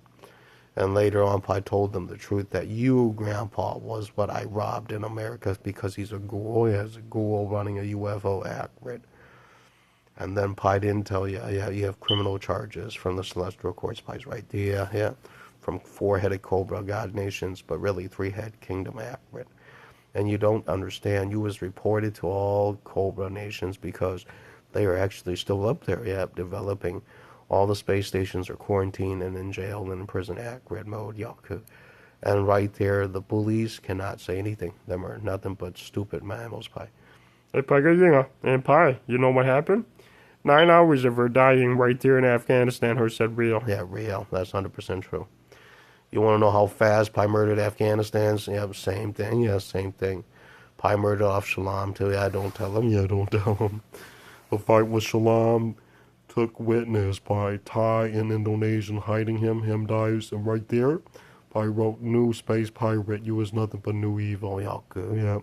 And later on, Pi told them the truth that you, Grandpa, was what I robbed in America because he's a ghoul. He has a ghoul running a UFO accurate. And then Pi didn't tell you, yeah, you have criminal charges from the Celestial Courts. Pi's right there, yeah. From 4-headed Cobra God nations, but really 3-head kingdom accurate. And you don't understand, you was reported to all Cobra nations because they are actually still up there, yeah, developing. All the space stations are quarantined and in jail and in prison accurate mode, Yaku. And right there, the bullies cannot say anything. Them are nothing but stupid mammals, Pi. Hey, Pi, and Pi, you know what happened? 9 hours of her dying right there in Afghanistan, her said real. Yeah, real. That's 100% true. You want to know how fast Pi murdered Afghanistan's? Yeah, same thing. Yeah, same thing. Pi murdered off Shalom, too. Yeah, don't tell him. Yeah, don't tell him. The fight with Shalom took witness by Thai and Indonesian hiding him. Him dies, and right there, Pi wrote, new space pirate, you was nothing but new evil. Yaku. Yeah.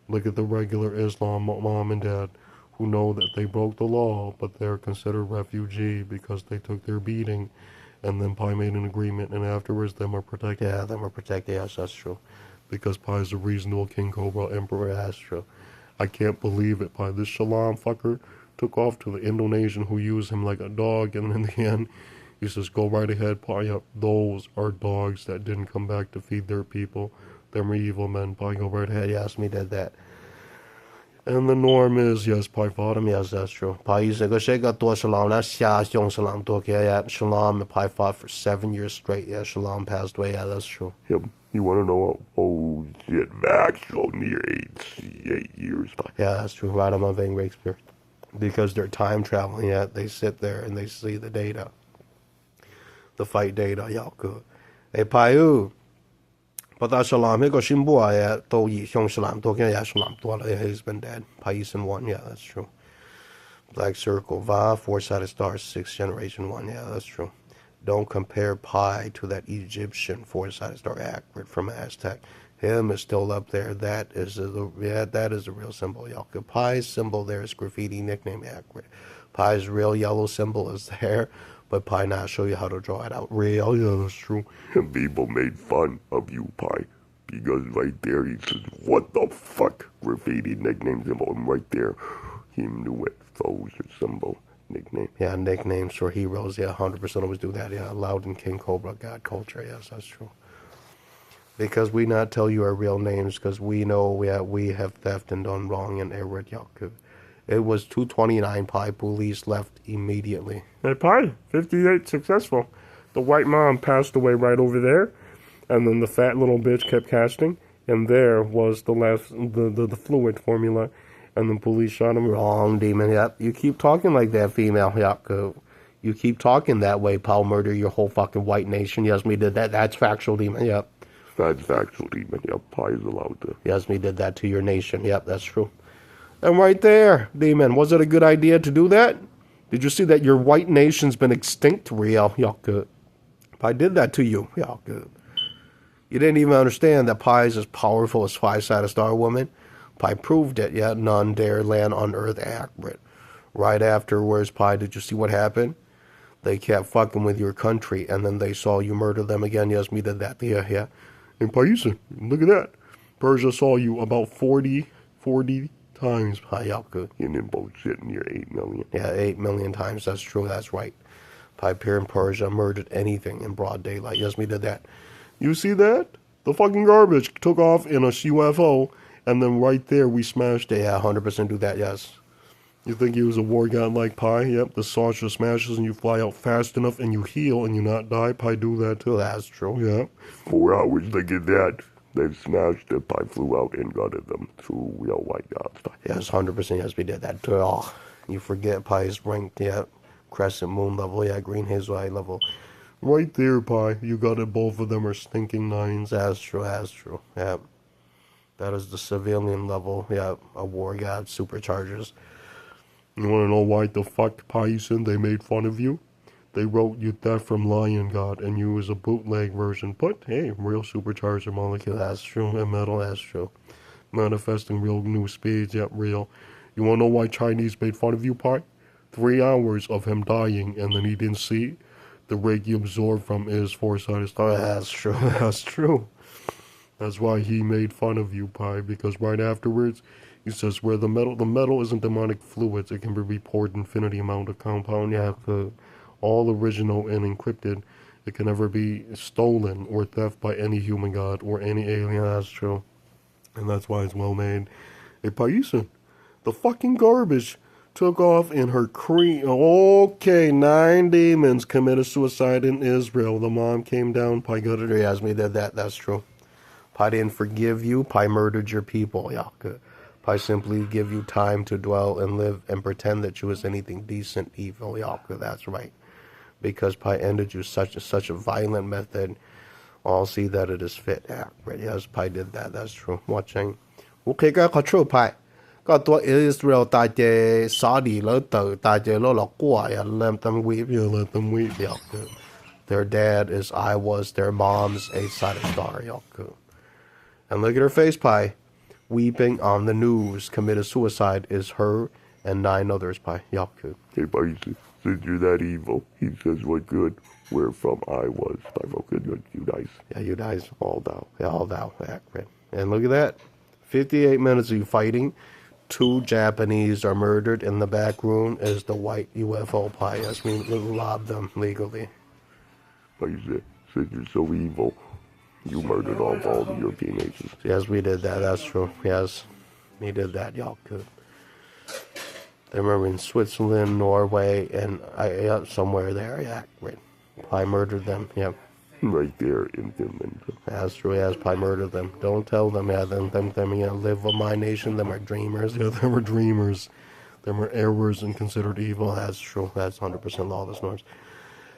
Look at the regular Islam mom and dad who know that they broke the law, but they're considered refugee because they took their beating. And then Pi made an agreement, and afterwards them are protected. Yeah, them are protected. Yes, that's true. Because Pi is a reasonable King Cobra Emperor. That's true. I can't believe it, Pi. This Shalom fucker took off to the Indonesian who used him like a dog, and in the end, he says, go right ahead, Pi. Yep, those are dogs that didn't come back to feed their people. Them are evil men, Pi. Go right ahead. Yes, me did that. And the norm is, yes, Pi fought him. Yes, that's true. Pi used to go shake out to Shalom. That's Xiong Shalom. Yeah, Shalom and Pi fought for 7 years straight. Yeah, Shalom passed away. Yeah, that's true. Yep. You want to know? Oh, shit, Max, so near 8 years. Pi. Yeah, that's true. Right on my vein, Shakespeare. Because they're time traveling. Yeah, they sit there and they see the data. The fight data. Y'all good. Hey, Pi, but that Shalom, he got Shimbua, yeah, to Yi Xiong Shalom, to yeah, Shalom, he's been dead. Paisan 1, yeah, that's true. Black Circle, Va, 4-sided star, 6th generation 1, yeah, that's true. Don't compare Pi to that Egyptian 4-sided star accurate from Aztec. Him is still up there. That is that is a real symbol, y'all. Pi's symbol there is graffiti nickname accurate. Pi's real yellow symbol is there. but Pi now show you how to draw it out. Real, yeah, that's true. And people made fun of you, Pi. Because right there he says, what the fuck? Graffiti nickname symbol. And right there, he knew it. Those are symbol nickname. Yeah, nicknames for heroes. Yeah, 100% always do that. Yeah, Loudon, King Cobra, God Culture. Yes, that's true. Because we not tell you our real names because we know we have theft and done wrong and error. It was 229 Pi. Police left immediately. Hey, Pi, 58 successful. The white mom passed away right over there, and then the fat little bitch kept casting, and there was the fluid formula, and the police shot him. Wrong, demon. Yep. You keep talking like that, female. Yep. You keep talking that way, Paul. Murder your whole fucking white nation. Yes, me did that. That's factual, demon. Yep. That's factual, demon. Yep, Pi is allowed to. Yes, me did that to your nation. Yep, that's true. And right there, demon. Was it a good idea to do that? Did you see that your white nation's been extinct? Real. Y'all good. Pi did that to you. Y'all good. You didn't even understand that Pi is as powerful as five-sided star woman. Pi proved it, yet none dare land on Earth accurate. Right afterwards, Pi, did you see what happened? They kept fucking with your country, and then they saw you murder them again. Yes, me did that. Yeah. And Pi, look at that. Persia saw you about 40 times. Pi, y'all good. And then both sitting near 8 million. Yeah, 8 million times. That's true. That's right. Pi Pier in Persia murdered anything in broad daylight. Yes, me did that. You see that? The fucking garbage took off in a UFO, and then right there we smashed it. Yeah, 100% do that, yes. You think he was a war god like Pi? Yep, the saucer smashes and you fly out fast enough and you heal and you not die. Pi do that too. That's true, yeah. 4 hours, look at that. They've smashed it. Pi flew out and gutted them. 2 real white gods. Yes, 100%, yes, we did that too. Oh, you forget Pi's ranked, yeah. Crescent moon level, yeah, green hazel eye level. Right there, Pi. You got it. Both of them are stinking 9s. That's true, yeah. That is the civilian level, yeah. A war god, superchargers. You want to know why the fuck, Pison, they made fun of you? They wrote you theft from Lion God, and you was a bootleg version. But, hey, real supercharger molecule, that's true. And metal, that's true. Manifesting real new speeds, yep, real. You want to know why Chinese made fun of you, Pi? 3 hours of him dying, and then he didn't see the ray he absorbed from his four-sided star. That's true, that's true. That's why he made fun of you, Pi, because right afterwards, he says, where the metal isn't demonic fluids, it can be poured infinity amount of compound. You have to, all original and encrypted. It can never be stolen or theft by any human god or any alien. That's true. And that's why it's well made. Hey, Paisa, the fucking garbage took off in her cream. Okay, 9 demons committed suicide in Israel. The mom came down. Pi gutted her. Yasmi did that. That's true. Pi didn't forgive you. Pi murdered your people. Yeah, good. Pi simply give you time to dwell and live and pretend that you was anything decent, evil. Yeah, good. That's right. Because Pi ended you such a violent method. All see that it is fit. Yeah, right. Yes, Pi did that. That's true. Watching. Okay, got true, Pi. ก็ตัวอิสราเอลตายเจซาดีแล้วเตอตายเจแล้วหลอกกลัวอย่าlet them weepอย่าlet them weep ยอกคือ their dad is I was their mom's a side star ยอกคือ and look at her face Pi weeping on the news committed suicide is her and 9 others Pi ยอกคือ Hey, Pi, since you're that evil, he says what good. Where from I was. Pi, good, you guys. Yeah, you guys all thou. Yeah, all thou. Accurate. And look at that. 58 minutes of you fighting. 2 Japanese are murdered. In the back room is the white UFO Pi. Yes, we robbed them legally. Like you said, since you're so evil, you murdered all the European nations. Yes, we did that. That's true. Yes, we did that. Y'all could. I remember in Switzerland, Norway, and somewhere there. Yeah, right. Pi murdered them. Yep. Right there in Finland. That's true. Yes, Pi murdered them. Don't tell them. Yeah, them live with my nation. Them are dreamers. Yeah, them are dreamers. Them are errors and considered evil. That's true. That's 100% lawless norms.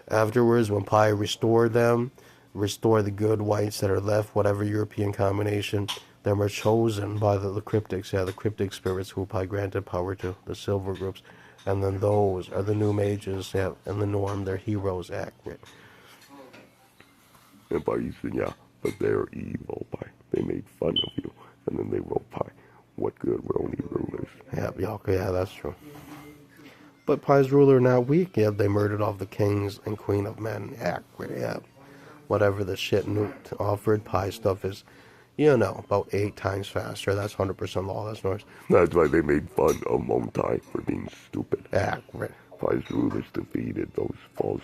Afterwards, when Pi restored them, restore the good whites that are left, whatever European combination, them are chosen by the cryptics. Yeah, the cryptic spirits who Pi granted power to, the silver groups. And then those are the new mages. Yeah, and the norm, they're heroes, accurate. And Pi, you said, yeah, but they're evil, Pi. They made fun of you. And then they wrote, Pi, what good, we're only rulers. Yeah, that's true. But Pie's ruler not weak. Yeah, they murdered all the kings and queen of men. Yeah. Whatever the shit Newt offered, Pie stuff is, about 8 times faster. That's 100% lawless noise. That's why they made fun of Montai for being stupid. Accurate. Pie's rulers defeated those false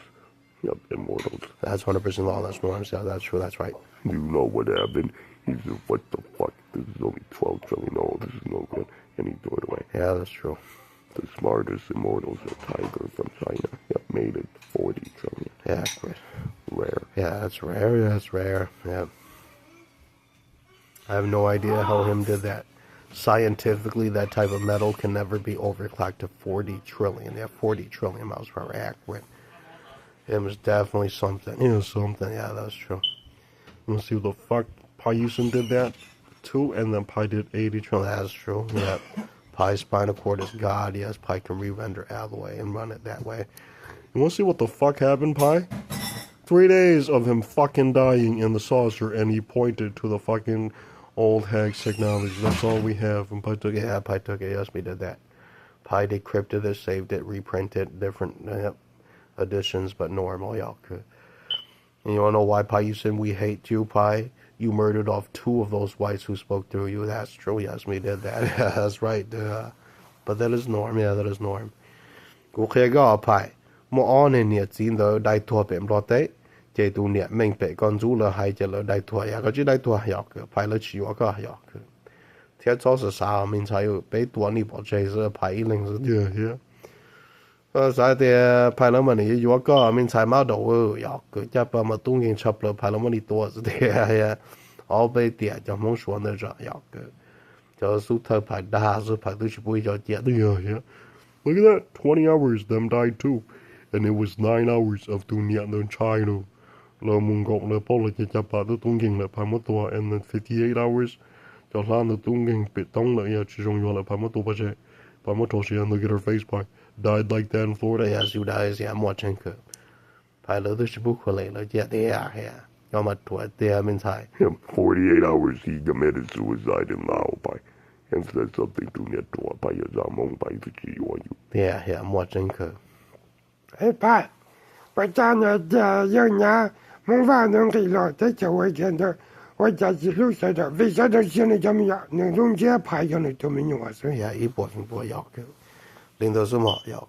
immortals. That's 100% lawless norms. Yeah, that's true. That's right. You know what happened? He said, what the fuck? This is only 12 trillion. No, this is no good. And he threw it away. Yeah, that's true. The smartest immortals, a tiger from China, made it 40 trillion. Yeah, accurate. Rare. Yeah, that's rare. Yeah, that's rare. Yeah. I have no idea how him did that. Scientifically, that type of metal can never be overclocked to 40 trillion. They have 40 trillion miles per hour. Accurate. It was definitely something. It was something. Yeah, that's true. Let's see what the fuck. Pi Yusin did that too, and then Pi did 80 trillion. That's true. Yeah. Pi's spinal cord is God. Yes, Pi can re-render alloy and run it that way. You want to see what the fuck happened, Pi? 3 days of him fucking dying in the saucer, and he pointed to the fucking old hag's technology. That's all we have. And Pi took it. Yeah, Pi took it. Yes, we did that. Pi decrypted it, saved it, reprinted different editions, but normal, y'all could. And you want to know why, Pi? You said we hate you, Pi. You murdered off 2 of those whites who spoke through you. That's true. Yes, we did that. Yeah, that's right. But that is norm. Yeah, that is norm. Okay, go, Pi. More on in here, seen the die to up in blotte. Jay do near main pay conjula high jello die to a yaga die to a yak, pilot you a yak. Tiats also saw means I paid 20 for chaser pie lings. Yeah. Tại thì Palomani you có mình xài máu đầu yok chắc mà tung in chập了Palomani tua thì all bay tiệt cho mong xuống nữa rồi yok cho số thợ phải đa số phải tôi chỉ bui cho tiệt yeah. Look at that, 20 hours them died too, and it was 9 hours of doing the other China. Lo mong gọng lo polo chỉ chập tôi tung in là phải một tua, and then 58 hours cho lan tôi tung in bị tông lại chỉ dùng cho là phải một tua bây giờ phải một tua and look at her face pie. Died like that in Florida. Yes, you dies. Yeah, I'm watching. I love this book. Yeah, they are here. You're my twat. They are inside. 48 hours he committed suicide in Lao by and said something to Netua by your Zamon by the G on you. Yeah, I'm watching. Hey, Pat. But then young ya, move on and reload. Take a weekend. What does you lose at the visitor Sinajamia? No, don't get pie on it to me. Yeah, he wasn't boy. Lên tới số 1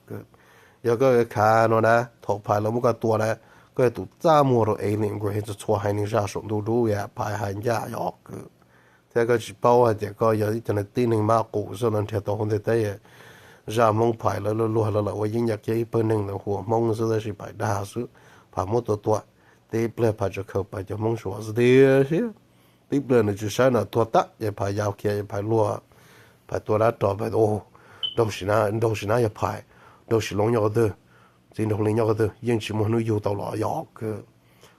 有个看了呢，头拍了么个多呢，个都咋么了？A 零个就错还能下手都都呀，拍还家要个，这个是包啊，这个有一阵的电零马股是能贴到红的对呀，让梦拍了了，我应该给本人的货，梦是的是拍大事，拍么多，对不了拍就扣拍就梦说是的些，对不了呢就山了多大，也拍要开也拍落，拍多大找拍哦。đâu chỉ na ya pai đâu chỉ long nhau đó chỉ đâu linh nhau đó nhưng chỉ muốn nuôi tàu lọ yok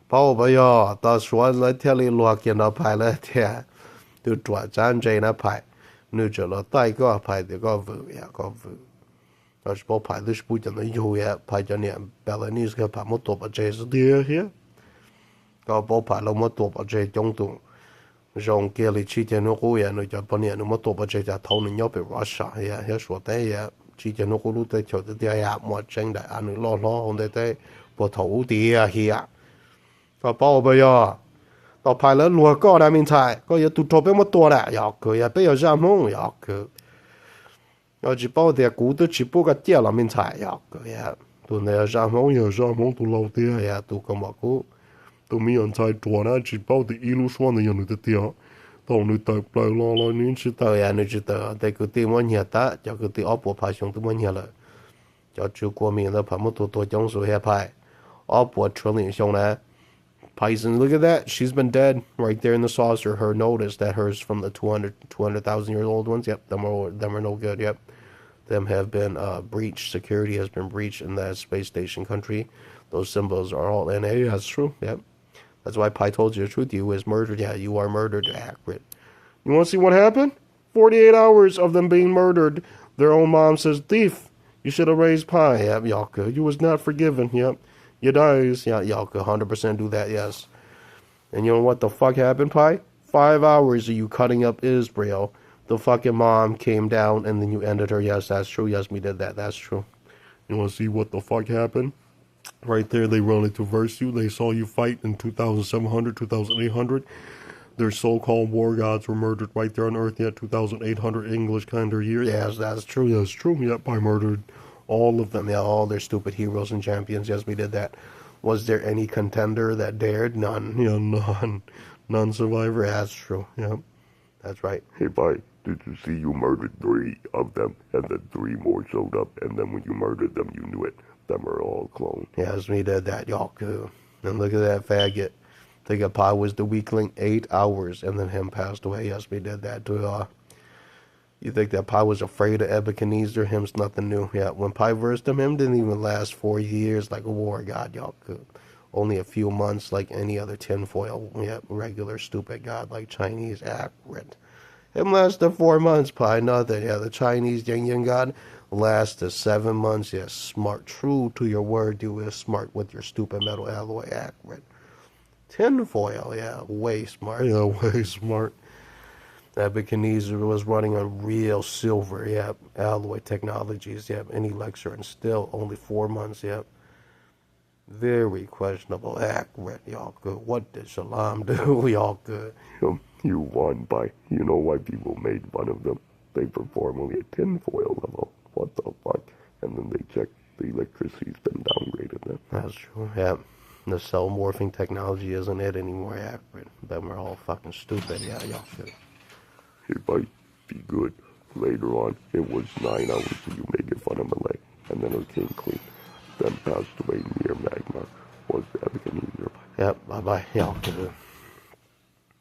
bao bây giờ ta xóa lại theo lý loa kia nó pai lại theo từ chùa chân chơi nó pai nuôi cho nó tay có pai thì có vợ đó chỉ bảo pai thì chỉ bút cho nó yêu ya pai cho nên Balinese cái pai một tổ bát chơi是的呀có bảo pai là một tổ bát chơi trong tụng rong kia li chi tiền nó cũng vậy, nó cho bọn này nó mất tổ bát cho thâu nó nhau bị Russia, ya số đấy ya chi tiền nó cũng lúc đấy cho tới ya một tranh đại anh lo hôm đấy bộ thấu đi ya, và bao bây giờ, tao phải là lúa có đại minh thái, có giờ tụt cho bé một tổ đấy, ya cứ ya bây giờ ra mông ya cứ, ya chỉ bao để cú tôi chỉ bao cái tiền là minh thái ya cứ ya, tụi này ra mông tụi lâu tiền ya tụi cái mà cú tụi mình ăn trái chua na chỉ bảo thì ilu xoan này nhận được tiền, tao nuôi tập lại lo nên chỉ tao ya nuôi chỉ tao, để cái tiền mua nhà ta, cho cái tiền ốp bộ phai xuống tụi mua nhà lại, cho chú qua mình là phải một tổ trong số hệ phai, ốp bộ trillion xuống nè, Python, look at that, she's been dead right there in the saucer. Her notice that hers from the 200,000 year old ones. Yep, them are no good. Yep, them have been breached. Security has been breached in that space station country. Those symbols are all NA. That's true. Yep. That's why Pi told you the truth. You was murdered. Yeah, you are murdered. Accurate. You want to see what happened? 48 hours of them being murdered. Their own mom says, thief, you should have raised Pi. Yep, y'all could. You was not forgiven. Yep. You dies. Yeah, y'all could 100% do that, yes. And you know what the fuck happened, Pi? 5 hours of you cutting up Israel. The fucking mom came down and then you ended her. Yes, that's true. Yes, we did that. That's true. You want to see what the fuck happened? Right there, they wanted to verse you. They saw you fight in 2,700, 2,800. Their so-called war gods were murdered right there on Earth. Yeah, 2,800 English calendar year. Yes, that's true. That's true. Yep, I murdered all of them. Yeah, all their stupid heroes and champions. Yes, we did that. Was there any contender that dared? None. Yeah, none. None survivor. That's true. Yep, that's right. Hey, bye. Did you see you murdered 3 of them, and then 3 more showed up, and then when you murdered them, you knew it. Them are all clones. Yes, we did that, y'all. And look at that faggot. Think of Pi was the weakling 8 hours, and then him passed away. Yes, we did that too. You think that Pi was afraid of Ebenezer? Him's nothing new. Yeah, when Pi versed him didn't even last 4 years like a war god, y'all. Only a few months like any other tinfoil, yeah, regular stupid god like Chinese accurate. Him lasted 4 months, Pi, nothing. Yeah, the Chinese Yin god lasted 7 months. Yes, smart. True to your word, you is smart with your stupid metal alloy accurate. Tinfoil, yeah, way smart. Yeah, way smart. Ebenezer was running on real silver, yep, alloy technologies, yep, any lecture, and still only 4 months, yep. Very questionable accurate, y'all good. What did Shalom do, y'all good? You won, bye. You know why people made fun of them? They perform only at tinfoil level. What the fuck? And then they checked the electricity system, downgraded them. That's true, yep. The cell morphing technology isn't it anymore accurate. Then we're all fucking stupid, yeah, y'all good. Hey, bye. Be good. Later on, it was 9 hours till you making fun of Malay, and then it came clean. Then passed away near magma was Ebenezer. Yep, bye-bye, y'all good.